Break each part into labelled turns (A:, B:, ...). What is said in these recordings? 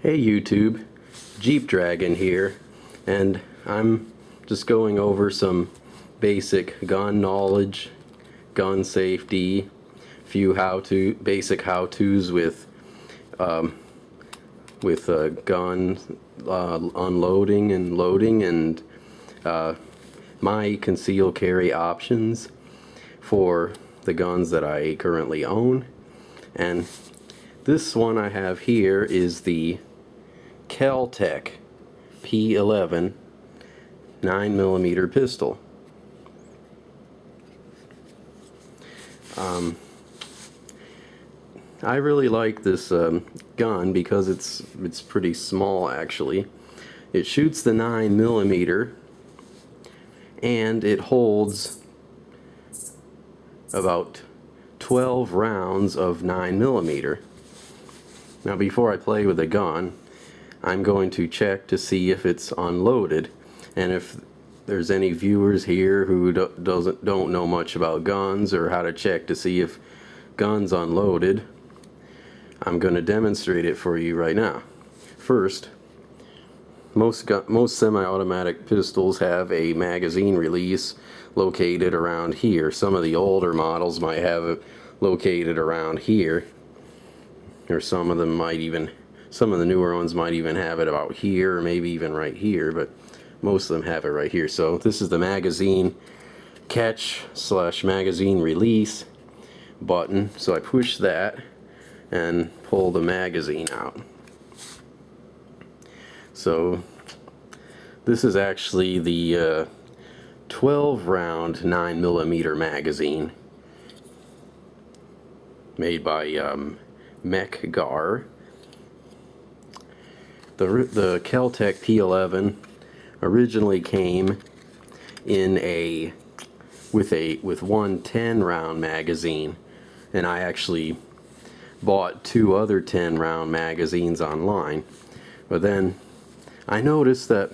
A: Hey YouTube, Jeep Dragon here, and I'm just going over some basic gun knowledge, gun safety, few basic how-tos with gun unloading and loading, and my concealed carry options for the guns that I currently own. And this one I have here is the Kel-Tec P11 9mm pistol. I really like this gun because it's pretty small actually. It shoots the 9mm and it holds about 12 rounds of 9mm. Now before I play with the gun, I'm going to check to see if it's unloaded, and if there's any viewers here who don't know much about guns or how to check to see if guns unloaded, I'm going to demonstrate it for you right now. First, most semi-automatic pistols have a magazine release located around here. Some of the older models might have it located around here, or some of the newer ones might even have it about here, or maybe even right here, but most of them have it right here. So this is the magazine catch / magazine release button. So I push that and pull the magazine out. So this is actually the 12 round 9mm magazine made by Mech-Gar. The Kel-Tec P11 originally came in with one 10-round magazine, and I actually bought two other 10-round magazines online. But then I noticed that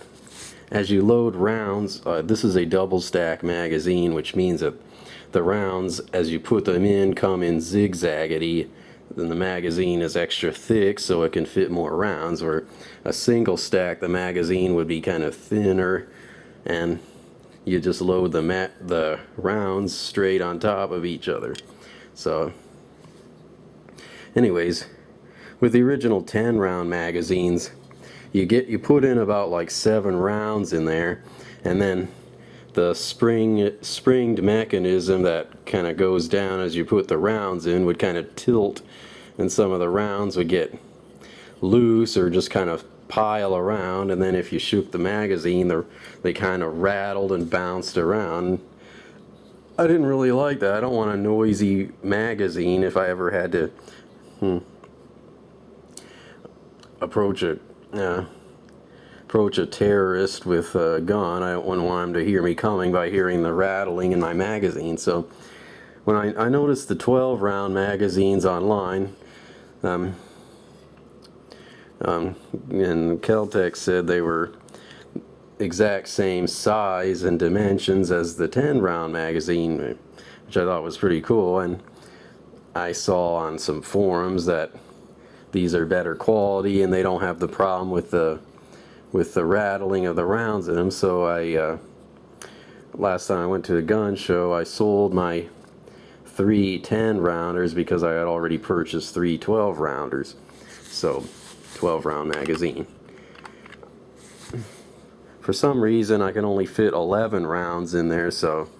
A: as you load rounds, this is a double stack magazine, which means that the rounds, as you put them in, come in zigzaggedy. Then the magazine is extra thick so it can fit more rounds, or a single stack the magazine would be kind of thinner, and you just load the rounds straight on top of each other. So anyways, with the original 10-round magazines, you put in about like 7 rounds in there, and then the springed mechanism that kind of goes down as you put the rounds in would kind of tilt, and some of the rounds would get loose or just kind of pile around, and then if you shook the magazine, they kind of rattled and bounced around. I didn't really like that. I don't want a noisy magazine if I ever had to approach a terrorist with a gun. I wouldn't want him to hear me coming by hearing the rattling in my magazine. So when I noticed the 12-round magazines online, and Kel-Tec said they were exact same size and dimensions as the 10-round magazine, which I thought was pretty cool. And I saw on some forums that these are better quality and they don't have the problem with the rattling of the rounds in them. So last time I went to the gun show, I sold my 3 10-rounders because I had already purchased 3 12-rounders. So 12-round magazine. For some reason I can only fit 11 rounds in there, so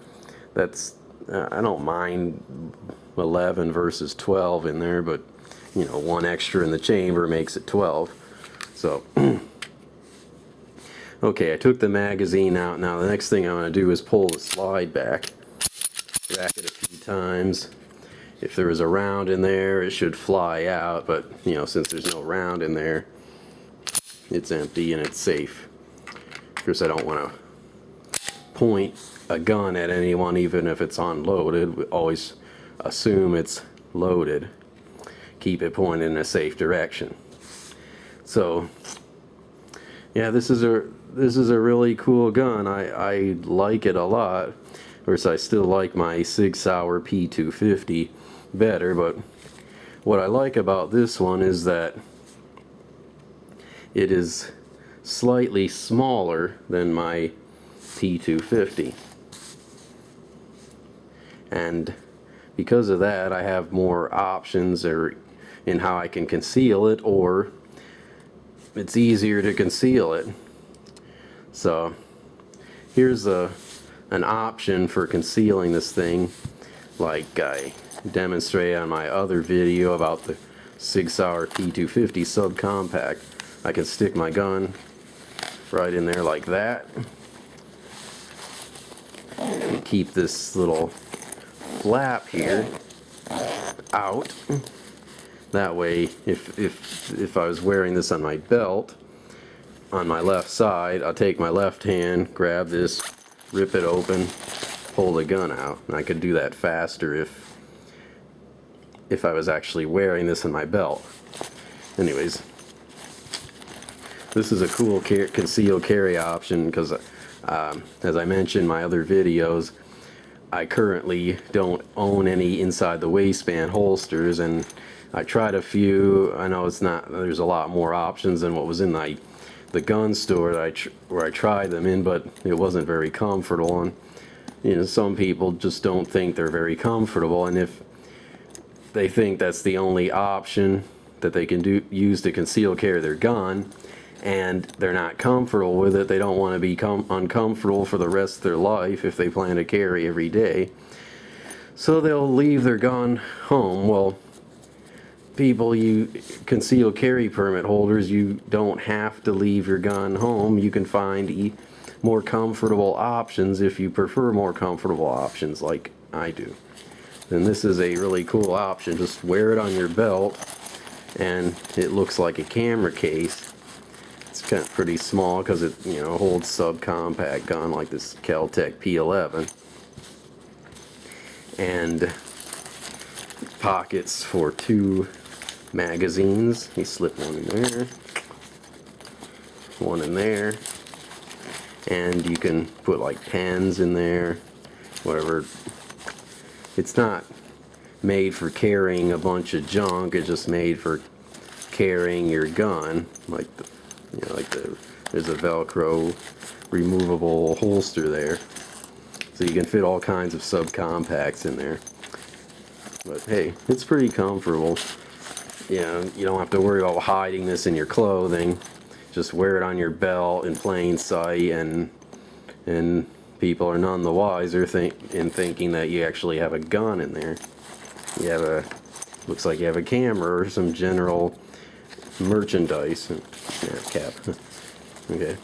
A: that's I don't mind 11 versus 12 in there, but you know, one extra in the chamber makes it 12. So okay, I took the magazine out. Now the next thing I'm going to do is pull the slide back, rack it a few times. If there was a round in there, it should fly out, but you know, since there's no round in there, it's empty and it's safe. Of course, I don't want to point a gun at anyone even if it's unloaded. We always assume it's loaded. Keep it pointed in a safe direction. So yeah, this is a really cool gun. I like it a lot. Of course, I still like my Sig Sauer P250 better, but what I like about this one is that it is slightly smaller than my P250. And because of that, I have more options in how I can conceal it, or it's easier to conceal it. So here's an option for concealing this thing, like I demonstrated on my other video about the Sig Sauer P250 subcompact. I can stick my gun right in there like that and keep this little flap here out. That way, if I was wearing this on my belt on my left side, I'll take my left hand, grab this, rip it open, pull the gun out, and I could do that faster if I was actually wearing this in my belt. Anyways, this is a cool concealed carry option because, as I mentioned in my other videos, I currently don't own any inside the waistband holsters, and I tried a few. I know there's a lot more options than what was in the gun store where I tried them in, but it wasn't very comfortable. And you know, some people just don't think they're very comfortable, and if they think that's the only option that they can use to conceal carry their gun, and they're not comfortable with it, they don't want to be uncomfortable for the rest of their life if they plan to carry every day, so they'll leave their gun home. Well, people, you concealed carry permit holders, you don't have to leave your gun home. You can find more comfortable options if you prefer more comfortable options like I do. Then this is a really cool option. Just wear it on your belt and it looks like a camera case. It's kind of pretty small because it, you know, holds subcompact gun like this Kel-Tec P11, and pockets for 2 magazines. You slip one in there, one in there, and you can put like pens in there, whatever. It's not made for carrying a bunch of junk. It's just made for carrying your gun, like there's a Velcro removable holster there, so you can fit all kinds of subcompacts in there. But hey, it's pretty comfortable. You know, you don't have to worry about hiding this in your clothing. Just wear it on your belt in plain sight, and people are none the wiser in thinking that you actually have a gun in there. You have looks like you have a camera or some general merchandise. Yeah, cap. Okay.